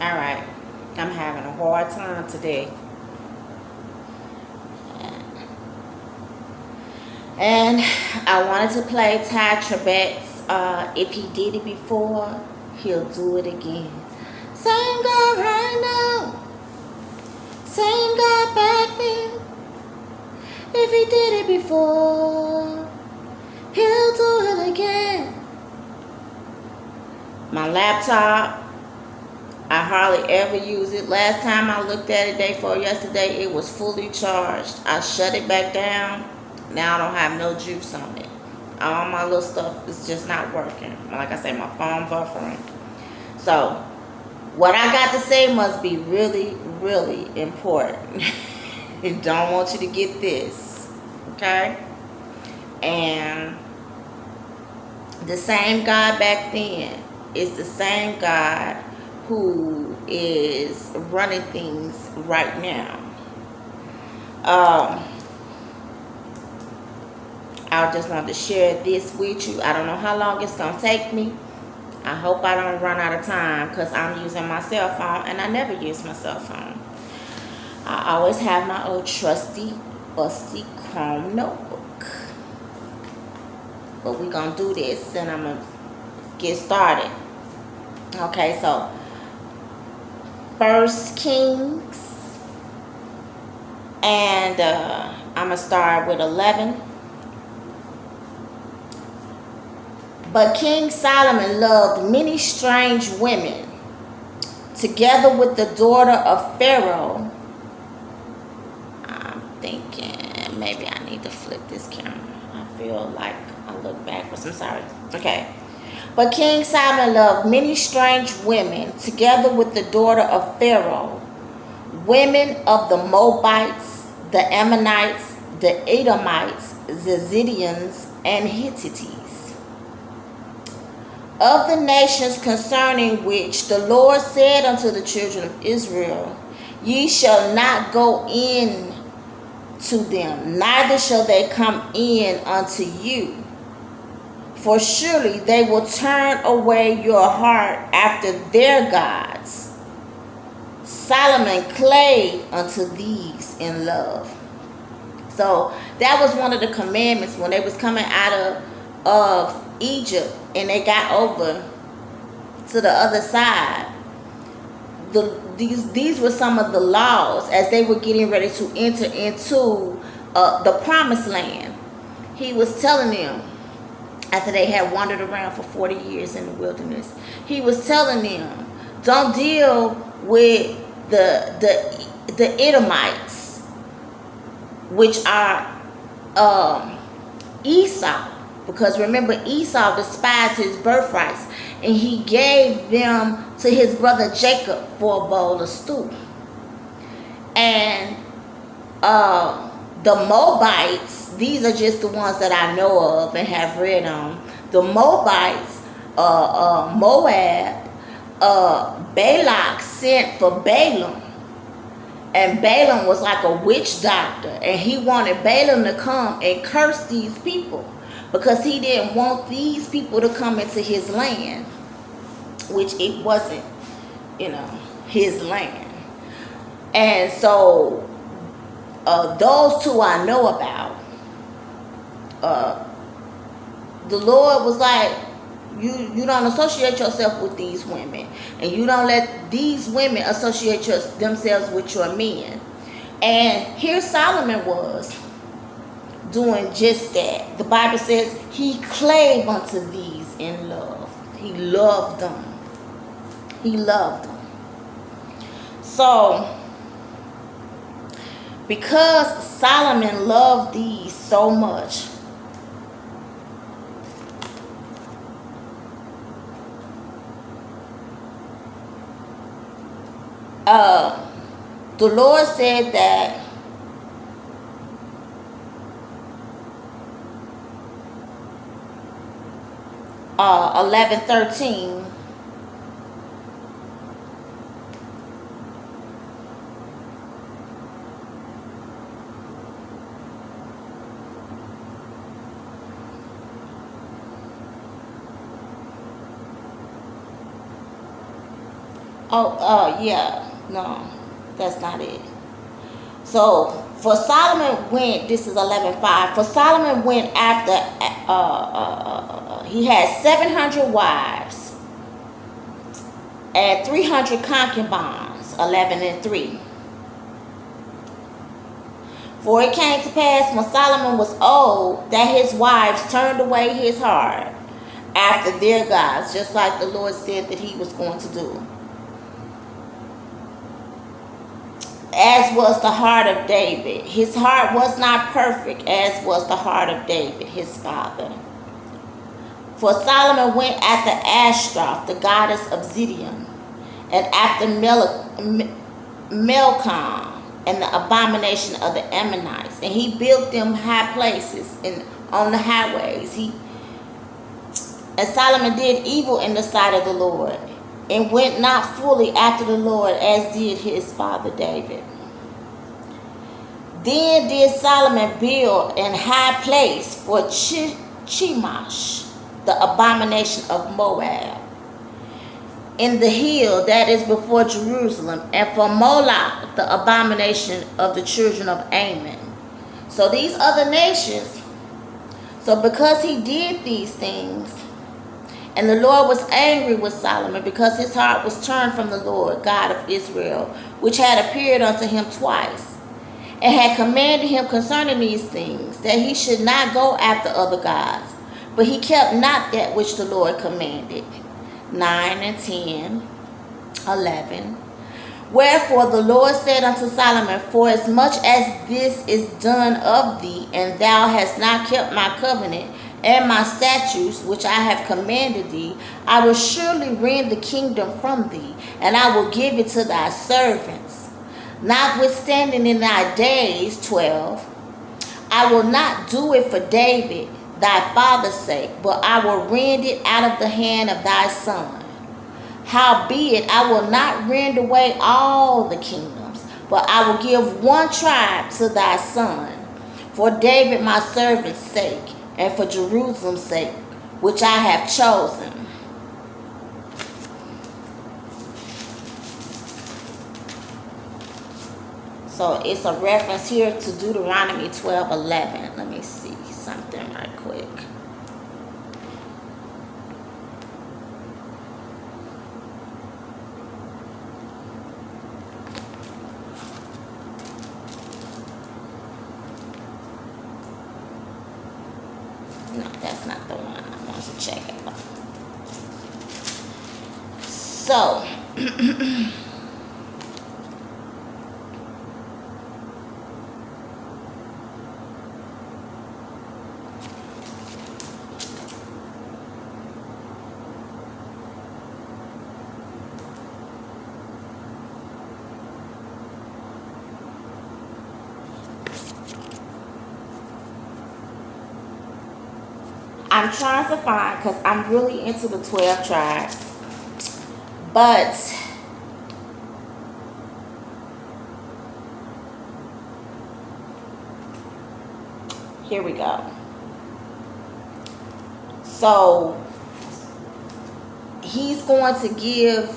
Alright. I'm having a hard time today. And I wanted to play Ty Trebet's If He Did It Before, He'll Do It Again. Same God right now. Same God back then. If He did it before, He'll do it again. My laptop, I hardly ever use it. Last time I looked at it day before yesterday, it was fully charged. I shut it back down. Now I don't have no juice on it. All my little stuff is just not working. Like I say, my phone buffering. So, what I got to say must be really, really important. I don't want you to get this. Okay? And the same God back then is the same God who is running things right now. I just wanted to share this with you. I don't know how long it's going to take me. I hope I don't run out of time because I'm using my cell phone and I never use my cell phone. I always have my old trusty, busty Chrome notebook. But we're going to do this and I'm going to get started. Okay, so 1 Kings and I'm going to start with 11. But King Solomon loved many strange women, together with the daughter of Pharaoh. I'm thinking maybe I need to flip this camera. I feel like I look backwards. I'm sorry. Okay. But King Solomon loved many strange women, together with the daughter of Pharaoh, women of the Moabites, the Ammonites, the Edomites, the Zidonians, and Hittites. Of the nations concerning which the Lord said unto the children of Israel, ye shall not go in to them, neither shall they come in unto you. For surely they will turn away your heart after their gods. Solomon clave unto these in love. So that was one of the commandments when they was coming out of Egypt and they got over to the other side. These were some of the laws as they were getting ready to enter into the promised land. He was telling them, after they had wandered around for 40 years in the wilderness, he was telling them, don't deal with the Edomites, which are Esau. Because remember, Esau despised his birthrights, and he gave them to his brother Jacob for a bowl of stew. And the Moabites, these are just the ones that I know of and have read on. The Moabites, Moab, Balak sent for Balaam. And Balaam was like a witch doctor, and he wanted Balaam to come and curse these people, because he didn't want these people to come into his land, which it wasn't, his land. And so those two I know about. The Lord was like, you don't associate yourself with these women, and you don't let these women associate themselves with your men. And here Solomon was doing just that. The Bible says he clave unto these in love. He loved them. He loved them. So, because Solomon loved these so much, the Lord said that uh, 11:13, Yeah. No, that's not it. So, for Solomon went, this is 11:5. For Solomon went after, he had 700 wives and 300 concubines, 11:3. For it came to pass when Solomon was old that his wives turned away his heart after their gods, just like the Lord said that he was going to do. As was the heart of David. His heart was not perfect, as was the heart of David, his father. For Solomon went after Ashtaroth, the goddess of Zidon, and after Melkam, and the abomination of the Ammonites. And he built them high places on the highways. And Solomon did evil in the sight of the Lord, and went not fully after the Lord, as did his father David. Then did Solomon build an high place for Chemosh, the abomination of Moab, in the hill that is before Jerusalem, and for Moloch, the abomination of the children of Ammon. So these other nations, so because he did these things, and the Lord was angry with Solomon, because his heart was turned from the Lord God of Israel, which had appeared unto him twice, and had commanded him concerning these things, that he should not go after other gods. But he kept not that which the Lord commanded. 9 and 10, 11. Wherefore the Lord said unto Solomon, forasmuch as this is done of thee, and thou hast not kept my covenant and my statutes which I have commanded thee, I will surely rend the kingdom from thee, and I will give it to thy servants. Notwithstanding in thy days, 12, I will not do it for David thy father's sake, but I will rend it out of the hand of thy son. Howbeit, I will not rend away all the kingdoms, but I will give one tribe to thy son, for David my servant's sake, and for Jerusalem's sake, which I have chosen. So it's a reference here to Deuteronomy 12:11. Let me see something right quick. No, that's not the one I want to check it out. So, I'm trying to find, because I'm really into the 12 tribes, but here we go. So he's going to give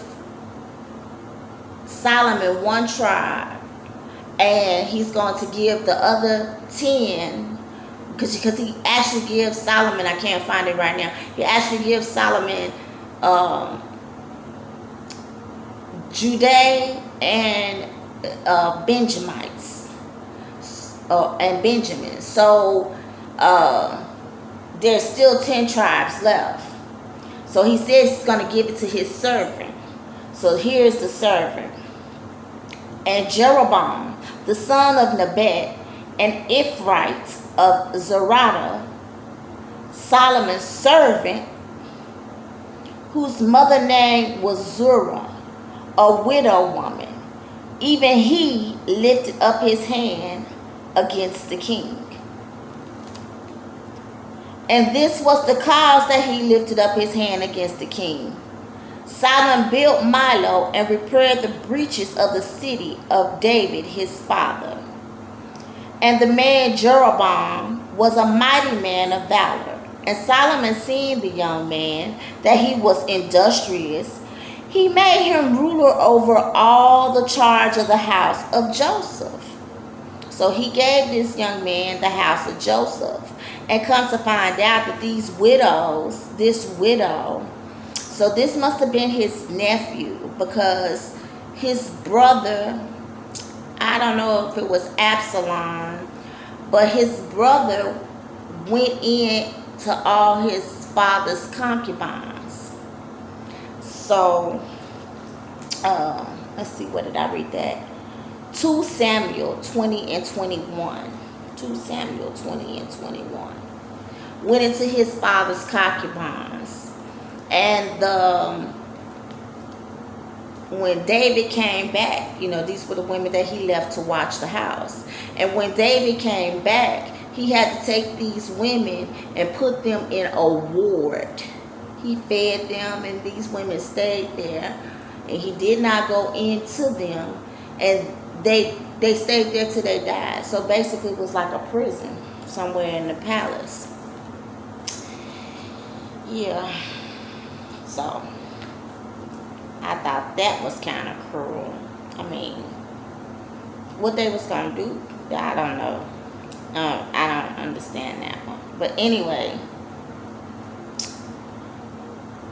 Solomon one tribe, and he's going to give the other 10, because he actually gives Solomon, I can't find it right now, he actually gives Solomon Judah and Benjamites, and Benjamin. So there's still 10 tribes left. So he says he's going to give it to his servant. So here's the servant. And Jeroboam, the son of Nebat, an Ephraite of Zerata, Solomon's servant, whose mother name was Zurah, a widow woman, even he lifted up his hand against the king. And this was the cause that he lifted up his hand against the king. Solomon built Milo and repaired the breaches of the city of David his father. And the man Jeroboam was a mighty man of valor. And Solomon, seeing the young man, that he was industrious, He made him ruler over all the charge of the house of Joseph. So he gave this young man the house of Joseph. And come to find out that this widow, so this must have been his nephew, because his brother, I don't know if it was Absalom, but his brother went in to all his father's concubines. So, let's see, where did I read that? 2 Samuel 20 and 21. 2 Samuel 20 and 21. Went into his father's concubines. And when David came back, these were the women that he left to watch the house. And when David came back, he had to take these women and put them in a ward. He fed them, and these women stayed there. And he did not go into them. And they stayed there till they died. So basically it was like a prison somewhere in the palace. Yeah. So I thought that was kind of cruel. I mean, what they was going to do, I don't know. I don't understand that one. But anyway,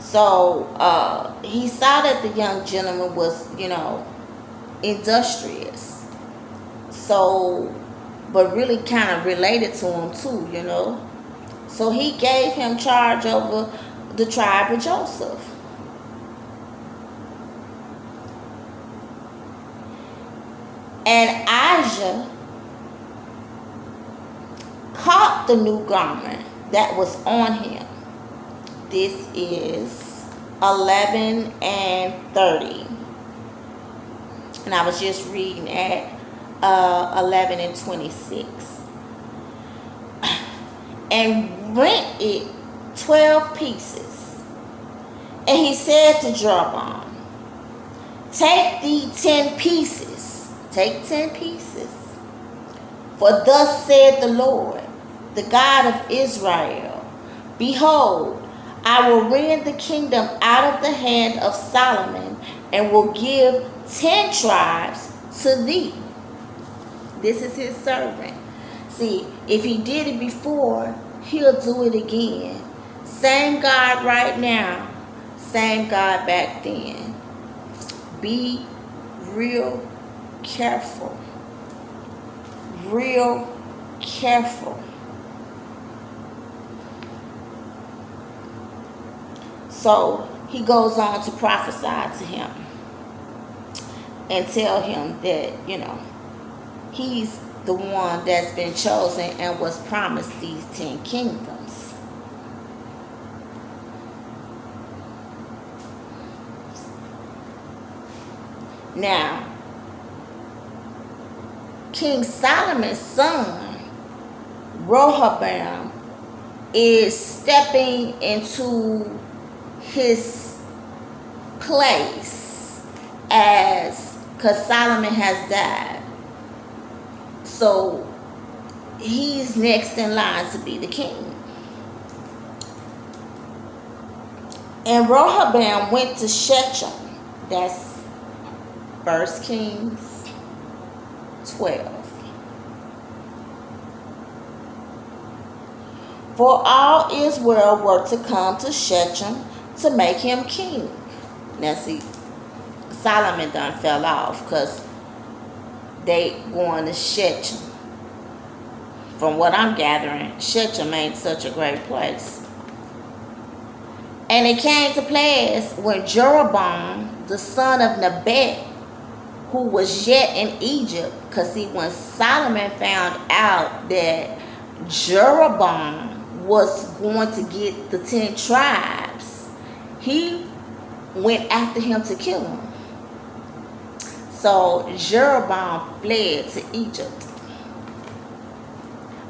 so he saw that the young gentleman was, industrious. So, but really kind of related to him too, So he gave him charge over the tribe of Joseph. And Elijah caught the new garment that was on him. This is 11 and 30. And I was just reading at 11 and 26. And rent it 12 pieces. And he said to Jeroboam, take thee 10 pieces. Take 10 pieces. For thus said the Lord, the God of Israel, behold, I will rend the kingdom out of the hand of Solomon, and will give 10 tribes to thee. This is his servant. See, if he did it before, he'll do it again. Same God right now, same God back then. Be real careful. Real careful. So he goes on to prophesy to him and tell him that, he's the one that's been chosen and was promised these 10 kingdoms. Now, King Solomon's son, Rehoboam, is stepping into his place because Solomon has died. So he's next in line to be the king. And Rehoboam went to Shechem. That's 1 Kings 12. For all Israel were to come to Shechem to make him king. Now see, Solomon done fell off because they going to Shechem. From what I'm gathering, Shechem ain't such a great place. And it came to pass when Jeroboam, the son of Nebat, who was yet in Egypt, because see, when Solomon found out that Jeroboam was going to get the 10 tribes, he went after him to kill him. So Jeroboam fled to Egypt.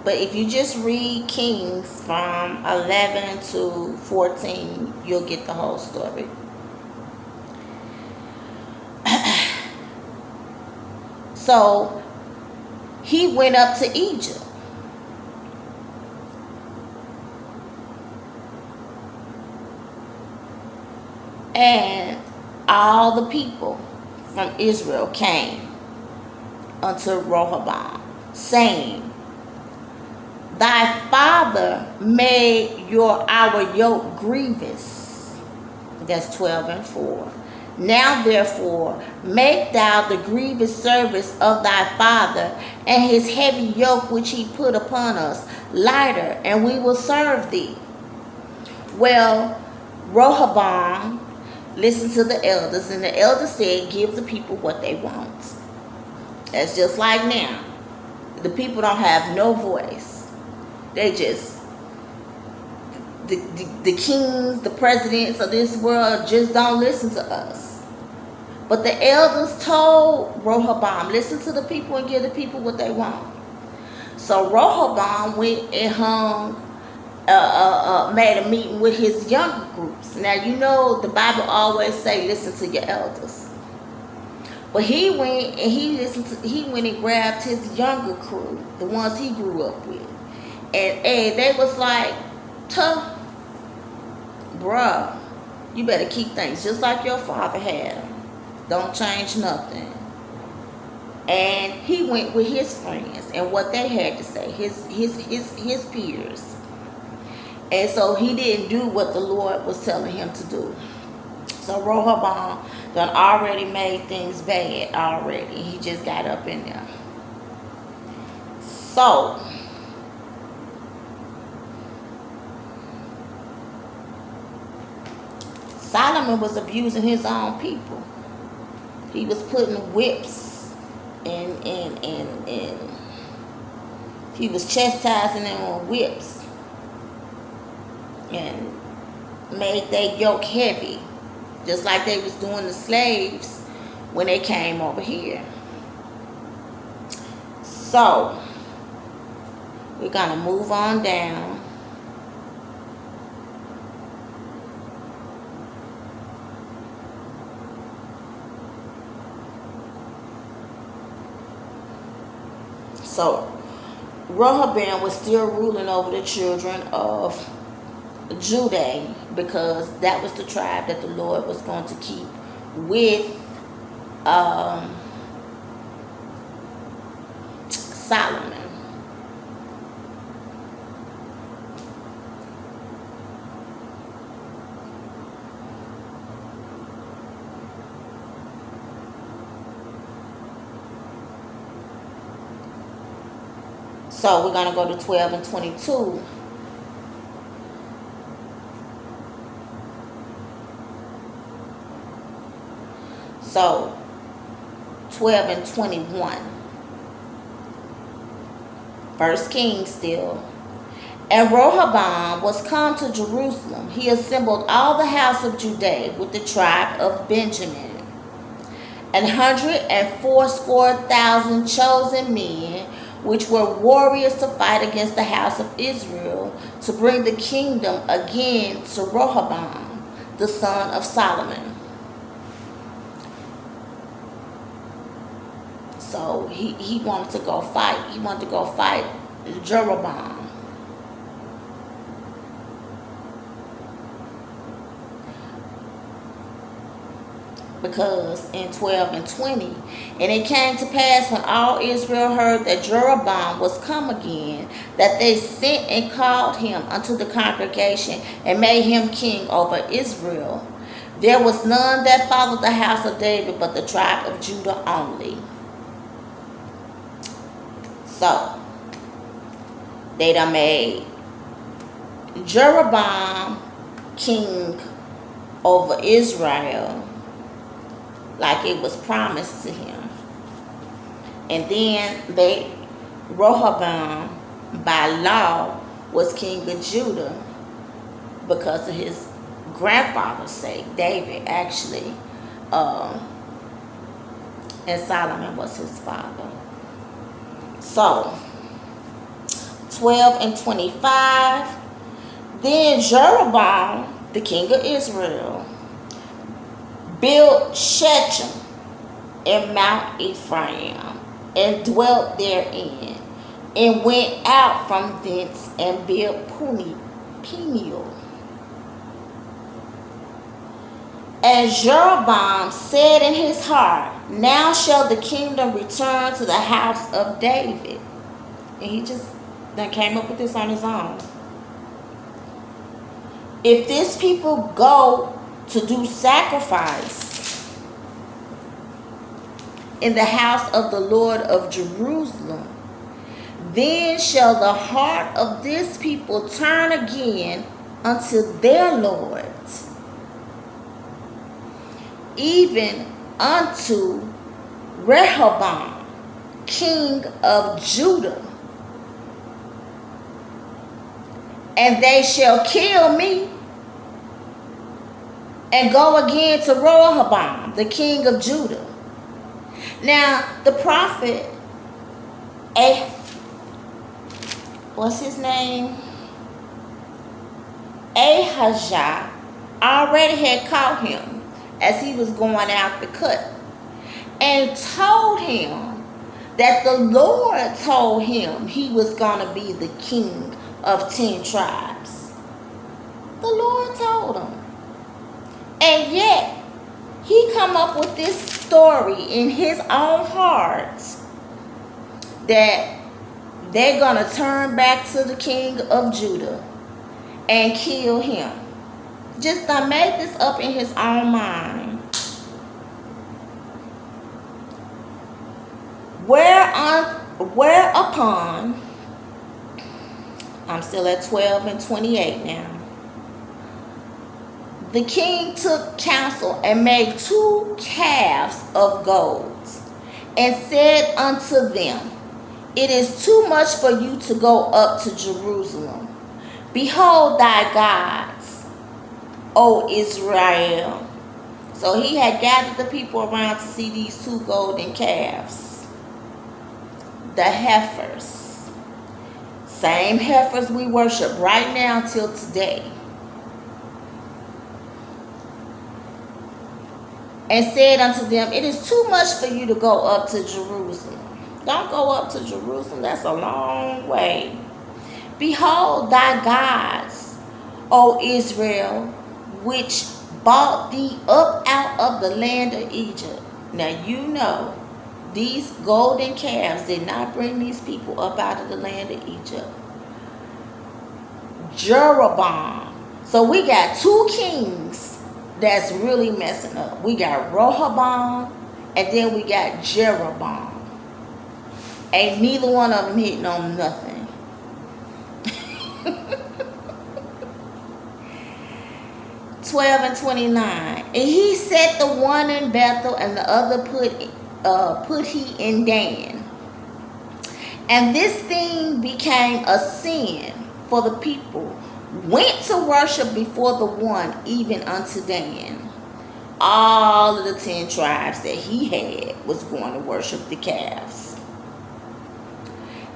But if you just read Kings from 11 to 14, you'll get the whole story. So he went up to Egypt. And all the people from Israel came unto Rehoboam, saying, Thy father made our yoke grievous. That's 12:4. Now therefore make thou the grievous service of thy father and his heavy yoke which he put upon us lighter, and we will serve thee. Well, Rehoboam listened to the elders, and the elders said, give the people what they want. That's just like now. The people don't have no voice. They just, the kings, the presidents of this world just don't listen to us. But the elders told Rehoboam, listen to the people and give the people what they want. So Rehoboam went and made a meeting with his younger groups. Now, you know the Bible always say, listen to your elders. But he went and he went and grabbed his younger crew, the ones he grew up with. And they was like, tough, bruh, you better keep things just like your father had them. Don't change nothing. And he went with his friends and what they had to say, his peers. And so he didn't do what the Lord was telling him to do. So Rehoboam done already made things bad already. He just got up in there. So Solomon was abusing his own people. He was putting whips and he was chastising them with whips and made their yoke heavy, just like they was doing the slaves when they came over here. So we're gonna move on down. So Rehoboam was still ruling over the children of Judah, because that was the tribe that the Lord was going to keep with Solomon. So we're going to go to 12 and 22. So 12 and 21. First Kings still. And Rehoboam was come to Jerusalem. He assembled all the house of Judah with the tribe of Benjamin, 180,000 chosen men, which were warriors to fight against the house of Israel, to bring the kingdom again to Rehoboam, the son of Solomon. So he wanted to go fight. He wanted to go fight Jeroboam. Because in 12 and 20, and it came to pass when all Israel heard that Jeroboam was come again, that they sent and called him unto the congregation and made him king over Israel. There was none that followed the house of David but the tribe of Judah only. So they done made Jeroboam king over Israel, like it was promised to him. And then Rehoboam by law was king of Judah because of his grandfather's sake, David actually, and Solomon was his father. So 12 and 25. Then Jeroboam, the king of Israel, built Shechem in Mount Ephraim, and dwelt therein, and went out from thence and built Peniel, And Jeroboam said in his heart, now shall the kingdom return to the house of David. And he just then came up with this on his own. If this people go to do sacrifice in the house of the Lord of Jerusalem, then shall the heart of this people turn again unto their Lord, even unto Rehoboam, king of Judah. And they shall kill me and go again to Rehoboam, the king of Judah. Now, the prophet, what's his name? Ahijah already had caught him as he was going out the cut and told him that the Lord told him he was going to be the king of 10 tribes. The Lord told him. And yet, he come up with this story in his own heart that they're going to turn back to the king of Judah and kill him. Just made this up in his own mind. Whereupon, I'm still at 12 and 28 now. The king took counsel and made 2 calves of gold and said unto them, it is too much for you to go up to Jerusalem. Behold thy gods, O Israel. So he had gathered the people around to see these 2 golden calves. The heifers. Same heifers we worship right now till today. And said unto them, it is too much for you to go up to Jerusalem. Don't go up to Jerusalem. That's a long way. Behold thy gods, O Israel, which brought thee up out of the land of Egypt. Now you know, these golden calves did not bring these people up out of the land of Egypt. Jeroboam. So we got 2 kings that's really messing up. We got Rehoboam and then we got Jeroboam. Ain't neither one of them hitting on nothing. 12 and 29. And he set the one in Bethel and the other put he in Dan. And this thing became a sin, for the people went to worship before the one, even unto Dan. All of the 10 tribes that he had was going to worship the calves.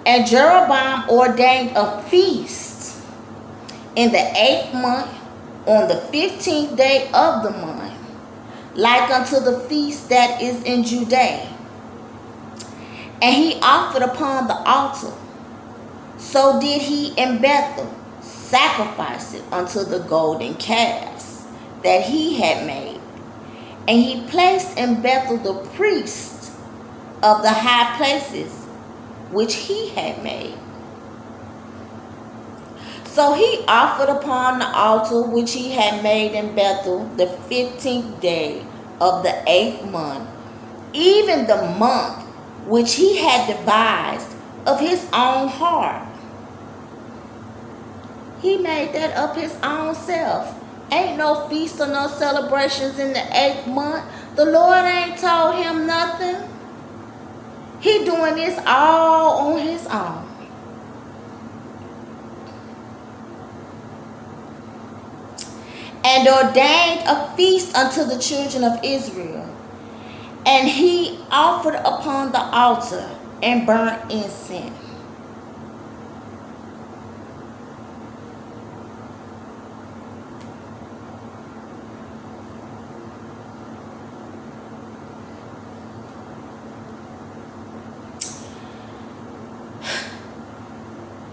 And Jeroboam ordained a feast in the 8th month, on the 15th day of the month, like unto the feast that is in Judah. And he offered upon the altar. So did he in Bethel sacrifice it unto the golden calves that he had made. And he placed in Bethel the priests of the high places which he had made. So he offered upon the altar which he had made in Bethel the 15th day of the 8th month, even the month which he had devised of his own heart. He made that up his own self. Ain't no feast or no celebrations in the 8th month. The Lord ain't told him nothing. He doing this all on his own. And ordained a feast unto the children of Israel. And he offered upon the altar and burnt incense.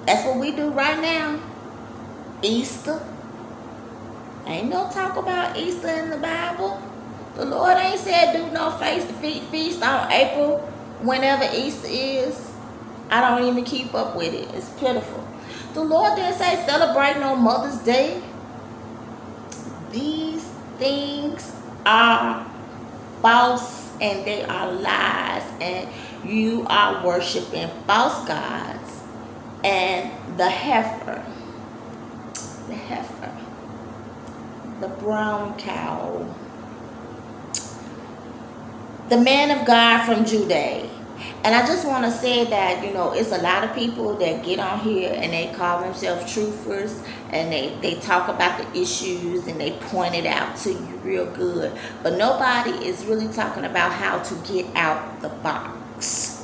That's what we do right now. Easter. Ain't no talk about Easter in the Bible. The Lord ain't said do no feast on April whenever Easter is. I don't even keep up with it. It's pitiful. The Lord didn't say celebrate no Mother's Day. These things are false and they are lies, and you are worshiping false gods and the heifer, the brown cow, the man of God from Judah. And I just want to say that, it's a lot of people that get on here and they call themselves truthers, and they talk about the issues and they point it out to you real good. But nobody is really talking about how to get out the box.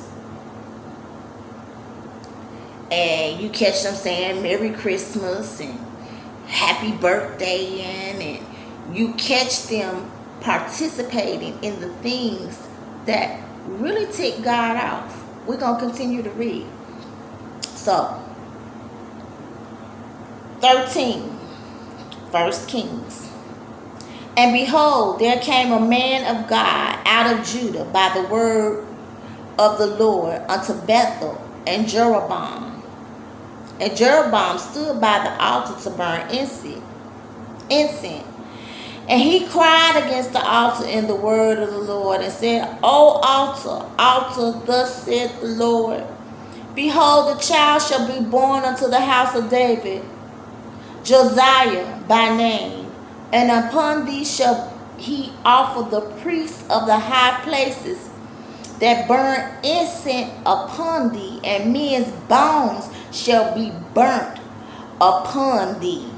And you catch them saying Merry Christmas and Happy Birthday, and you catch them participating in the things that really tick God off. We're going to continue to read. So, 13, 1 Kings. And behold, there came a man of God out of Judah by the word of the Lord unto Bethel and Jeroboam. And Jeroboam stood by the altar to burn incense. And he cried against the altar in the word of the Lord and said, O altar, altar, thus saith the Lord, behold, the child shall be born unto the house of David, Josiah by name, and upon thee shall he offer the priests of the high places that burn incense upon thee, and men's bones shall be burnt upon thee.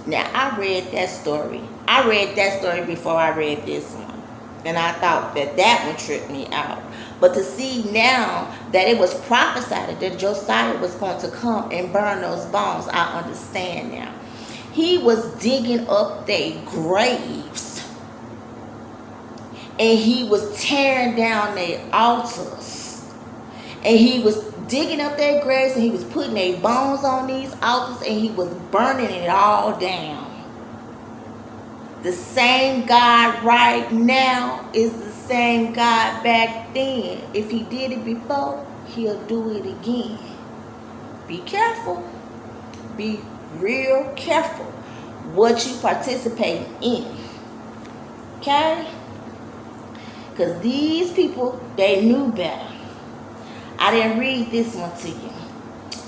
Now, I read that story. I read that story before I read this one. And I thought that one tripped me out. But to see now that it was prophesied that Josiah was going to come and burn those bones, I understand now. He was digging up their graves. And he was tearing down their altars. And he was digging up their graves, and he was putting their bones on these altars, and he was burning it all down. The same God right now is the same God back then. If he did it before, he'll do it again. Be careful. Be real careful what you participate in. Okay? Because these people, they knew better. I didn't read this one to you.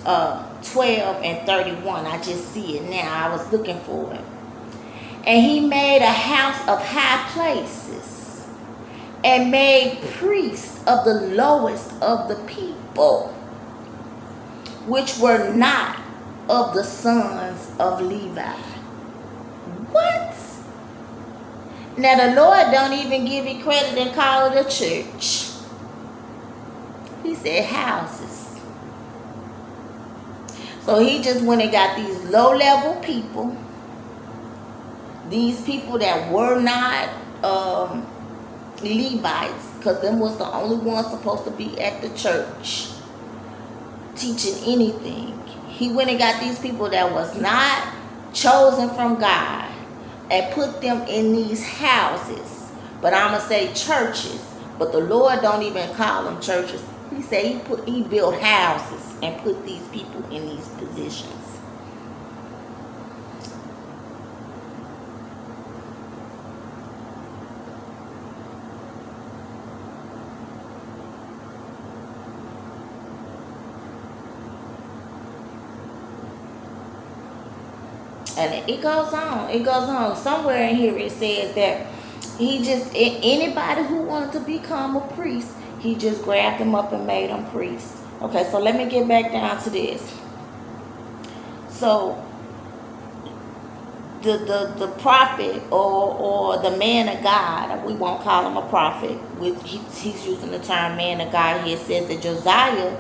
12 and 31. I just see it now. I was looking for it. And he made a house of high places and made priests of the lowest of the people, which were not of the sons of Levi. What? Now the Lord don't even give it credit and call it a church. He said houses. So he just went and got these low-level people, these people that were not Levites, because them was the only ones supposed to be at the church teaching anything. He went and got these people that was not chosen from God and put them in these houses. But I'm going to say churches. But the Lord don't even call them churches. He said he built houses and put these people in these positions. And it goes on. It goes on. Somewhere in here it says that anybody who wanted to become a priest, he just grabbed them up and made them priests. Okay, so let me get back down to this. So the prophet or the man of God, we won't call him a prophet. He's using the term man of God here. It says that Josiah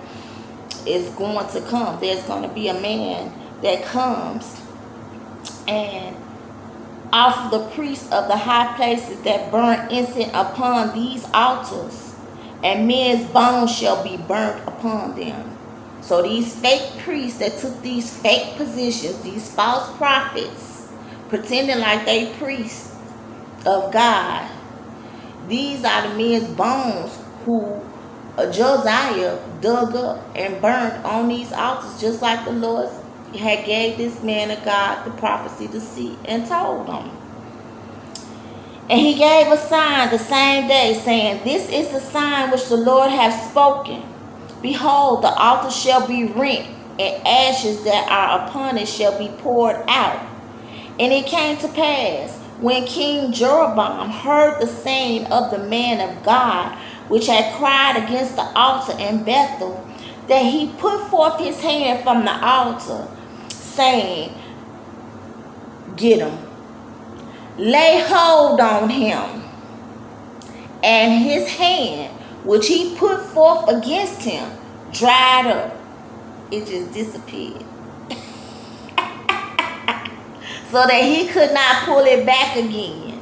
is going to come. There's going to be a man that comes and offer the priests of the high places that burn incense upon these altars, and men's bones shall be burnt upon them. So these fake priests that took these fake positions, these false prophets, pretending like they priests of God. These are the men's bones who Josiah dug up and burned on these altars, just like the Lord had gave this man of God the prophecy to see and told him. And he gave a sign the same day, saying, "This is the sign which the Lord hath spoken. Behold, the altar shall be rent, and ashes that are upon it shall be poured out." And it came to pass, when King Jeroboam heard the saying of the man of God, which had cried against the altar in Bethel, that he put forth his hand from the altar, saying, "Get him, lay hold on him." And his hand, which he put forth against him, dried up. It just disappeared. So that he could not pull it back again.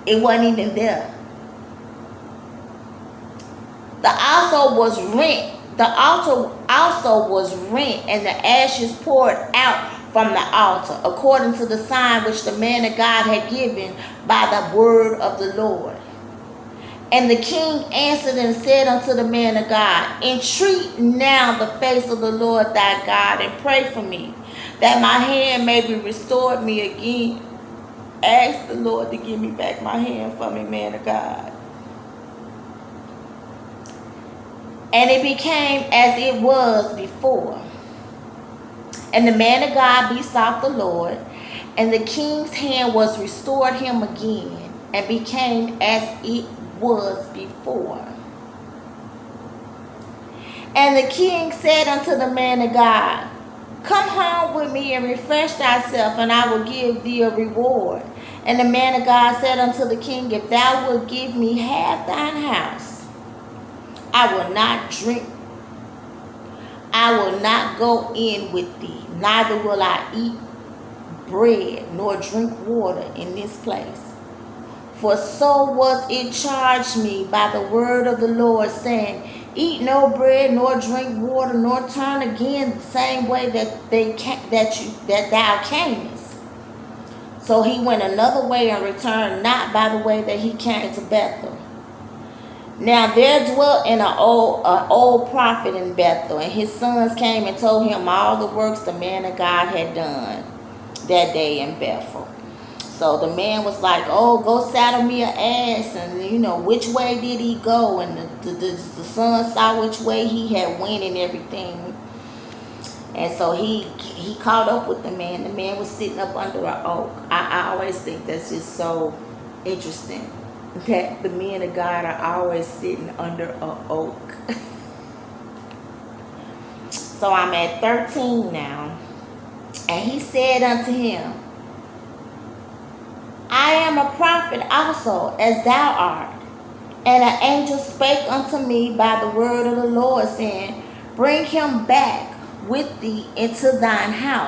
It wasn't even there. The altar was rent. The altar also was rent, and the ashes poured out from the altar, according to the sign which the man of God had given by the word of the Lord. And the king answered and said unto the man of God, "Entreat now the face of the Lord thy God, and pray for me, that my hand may be restored me again." Ask the Lord to give me back my hand from me, man of God. And it became as it was before. And the man of God besought the Lord, and the king's hand was restored him again, and became as it was before. And the king said unto the man of God, "Come home with me and refresh thyself, and I will give thee a reward." And the man of God said unto the king, "If thou wilt give me half thine house, I will not drink. I will not go in with thee, neither will I eat bread nor drink water in this place. For so was it charged me by the word of the Lord, saying, Eat no bread, nor drink water, nor turn again the same way that thou camest." So he went another way and returned not by the way that he came to Bethel. Now there dwelt an old prophet in Bethel, and his sons came and told him all the works the man of God had done that day in Bethel. So the man was like, "Oh, go saddle me an ass," and which way did he go? And the son saw which way he had went and everything. And so he caught up with the man. The man was sitting up under an oak. I always think that's just so interesting, that the men of God are always sitting under an oak. So I'm at 13 now. And he said unto him, "I am a prophet also, as thou art. And an angel spake unto me by the word of the Lord, saying, Bring him back with thee into thine house.